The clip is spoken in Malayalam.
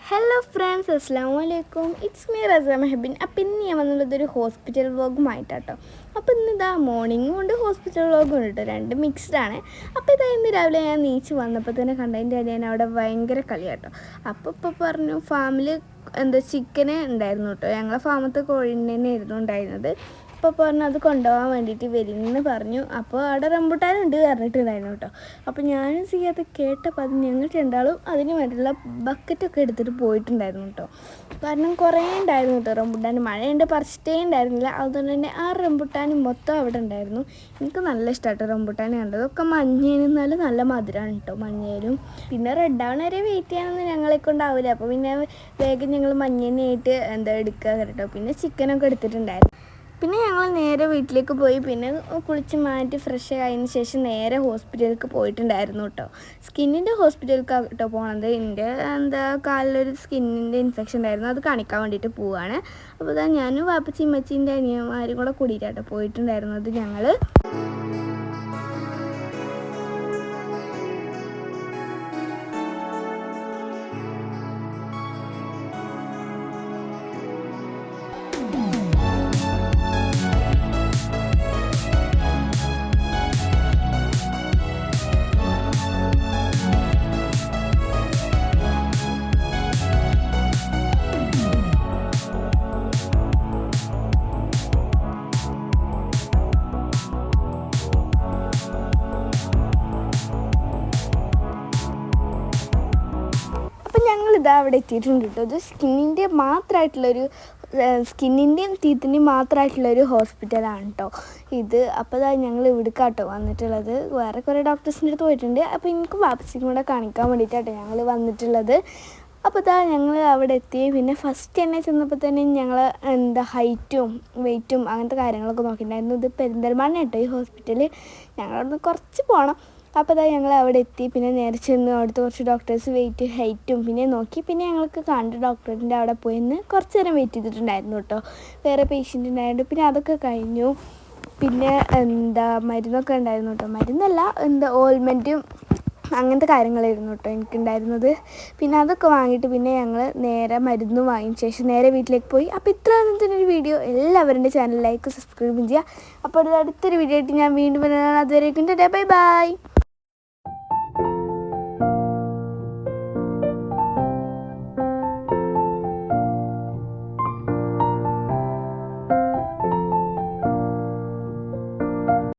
ഹലോ ഫ്രണ്ട്സ്, അസ്സലാമു അലൈക്കും. It's me Reza Mehbin. അപ്പം ഇന്ന് ഞാൻ വന്നുള്ളതൊരു ഹോസ്പിറ്റൽ വ്ളോഗുമായിട്ടാട്ടോ. അപ്പോൾ ഇന്നിതാ മോർണിംഗും ഉണ്ട്, ഹോസ്പിറ്റൽ വ്ളോഗും ഉണ്ട് കേട്ടോ, രണ്ട് മിക്സ്ഡാണ്. അപ്പോൾ ഇതാ ഇന്ന് രാവിലെ ഞാൻ നീച്ച് വന്നപ്പോൾ തന്നെ കണ്ടതിൻ്റെ ഇടയിൽ അവിടെ ഭയങ്കര കളിയാട്ടോ. അപ്പോൾ ഇപ്പോൾ പറഞ്ഞു ഫാമിൽ ചിക്കന് ഉണ്ടായിരുന്നു കേട്ടോ. ഞങ്ങളെ ഫാമത്തെ കോഴീനെ ആയിരുന്നു ഉണ്ടായിരുന്നത്. അപ്പോൾ പറഞ്ഞു അത് കൊണ്ടുപോകാൻ വേണ്ടിയിട്ട് വരുമെന്ന് പറഞ്ഞു. അപ്പോൾ അവിടെ റംബുട്ടാനുണ്ട് പറഞ്ഞിട്ടുണ്ടായിരുന്നു കേട്ടോ. അപ്പോൾ ഞാനും ചെയ്യാതെ കേട്ടപ്പോൾ അത് ഞങ്ങൾ രണ്ടാളും അതിന് വേണ്ടിയുള്ള ബക്കറ്റൊക്കെ എടുത്തിട്ട് പോയിട്ടുണ്ടായിരുന്നു കേട്ടോ. കാരണം കുറേ ഉണ്ടായിരുന്നു കേട്ടോ റംബുട്ടാൻ. മഴയുണ്ട്, പറിച്ചിട്ടേ ഉണ്ടായിരുന്നില്ല. അതുകൊണ്ട് തന്നെ ആ റംബുട്ടാൻ മൊത്തം അവിടെ ഉണ്ടായിരുന്നു. എനിക്ക് നല്ല ഇഷ്ടമായിട്ടോ റംബുട്ടാൻ കണ്ടത്. അതൊക്കെ മഞ്ഞേനെന്നാലും നല്ല മധുരമാണ് കേട്ടോ, മഞ്ഞയിലും. പിന്നെ റെഡ് ആവണ വരെ വെയിറ്റ് ചെയ്യാനൊന്നും ഞങ്ങളെ കൊണ്ടാവില്ല. അപ്പോൾ പിന്നെ വേഗം ഞങ്ങൾ മഞ്ഞേനായിട്ട് എടുക്കുക കേട്ടോ. പിന്നെ ചിക്കനൊക്കെ എടുത്തിട്ടുണ്ടായിരുന്നു. പിന്നെ ഞങ്ങൾ നേരെ വീട്ടിലേക്ക് പോയി. പിന്നെ കുളിച്ച് മാറ്റി ഫ്രഷ് ആയതിന് ശേഷം നേരെ ഹോസ്പിറ്റലിലേക്ക് പോയിട്ടുണ്ടായിരുന്നു കേട്ടോ. സ്കിന്നിൻ്റെ ഹോസ്പിറ്റലിലേക്ക് കേട്ടോ പോകണത്. എൻ്റെ കാലിലൊരു സ്കിന്നിൻ്റെ ഇൻഫെക്ഷൻ ഉണ്ടായിരുന്നു, അത് കാണിക്കാൻ വേണ്ടിയിട്ട് പോവുകയാണ്. അപ്പോൾ ഇതാ ഞാനും വാപ്പച്ചി അമ്മച്ചീൻ്റെ അനിയന്മാരും കൂടെ കൂടിയിട്ടാട്ടോ പോയിട്ടുണ്ടായിരുന്നത് ഞങ്ങൾ. ഞങ്ങളിതാ അവിടെ എത്തിയിട്ടുണ്ട് കേട്ടോ. ഇത് സ്കിന്നിൻ്റെയും ടീത്തിൻ്റെയും മാത്രമായിട്ടുള്ളൊരു ഹോസ്പിറ്റലാണ് കേട്ടോ ഇത്. അപ്പോൾ ഇതാ ഞങ്ങൾ ഇവിടേക്കാട്ടോ വന്നിട്ടുള്ളത്. വേറെ കുറേ ഡോക്ടേഴ്സിൻ്റെ അടുത്ത് പോയിട്ടുണ്ട്. അപ്പോൾ എനിക്കും വാപ്പച്ചിക്കും കൂടെ കാണിക്കാൻ വേണ്ടിയിട്ടാട്ടോ ഞങ്ങൾ വന്നിട്ടുള്ളത്. അപ്പോൾ ഇതാ ഞങ്ങൾ അവിടെ എത്തി. പിന്നെ ഫസ്റ്റ് തന്നെ ചെന്നപ്പോൾ തന്നെ ഞങ്ങൾ ഹൈറ്റും വെയ്റ്റും അങ്ങനത്തെ കാര്യങ്ങളൊക്കെ നോക്കിയിട്ടുണ്ടായിരുന്നു. ഇത് പെരിന്തൽമണ്ണ കേട്ടോ ഈ ഹോസ്പിറ്റൽ. ഞങ്ങളവിടുന്ന് കുറച്ച് പോകണം. അപ്പോൾ ഇതാ ഞങ്ങൾ അവിടെ എത്തി. പിന്നെ നേരെ ചെന്ന് അവിടുത്തെ കുറച്ച് ഡോക്ടേഴ്സ് വെയിറ്റ് ഹൈറ്റും പിന്നെ നോക്കി. പിന്നെ ഞങ്ങൾക്ക് കണ്ട ഡോക്ടറിൻ്റെ അവിടെ പോയി നിന്ന് കുറച്ച് നേരം വെയിറ്റ് ചെയ്തിട്ടുണ്ടായിരുന്നു കേട്ടോ. വേറെ പേഷ്യൻ്റ് ഉണ്ടായിരുന്നു. പിന്നെ അതൊക്കെ കഴിഞ്ഞു. പിന്നെ മരുന്നൊക്കെ ഉണ്ടായിരുന്നു കേട്ടോ. മരുന്നല്ല, ഓയിൽമെൻറ്റും അങ്ങനത്തെ കാര്യങ്ങളായിരുന്നു കേട്ടോ എനിക്കുണ്ടായിരുന്നത്. പിന്നെ അതൊക്കെ വാങ്ങിയിട്ട് പിന്നെ ഞങ്ങൾ നേരെ മരുന്ന് വാങ്ങിയ ശേഷം നേരെ വീട്ടിലേക്ക് പോയി. അപ്പോൾ ഇത്ര ഒരു വീഡിയോ എല്ലാവരുടെ ചാനൽ ലൈക്ക് സബ്സ്ക്രൈബും ചെയ്യുക. അപ്പോൾ അടുത്തൊരു വീഡിയോ ആയിട്ട് ഞാൻ വീണ്ടും വരുന്നതാണ്. അതുവരേക്കും ബൈ ബൈ.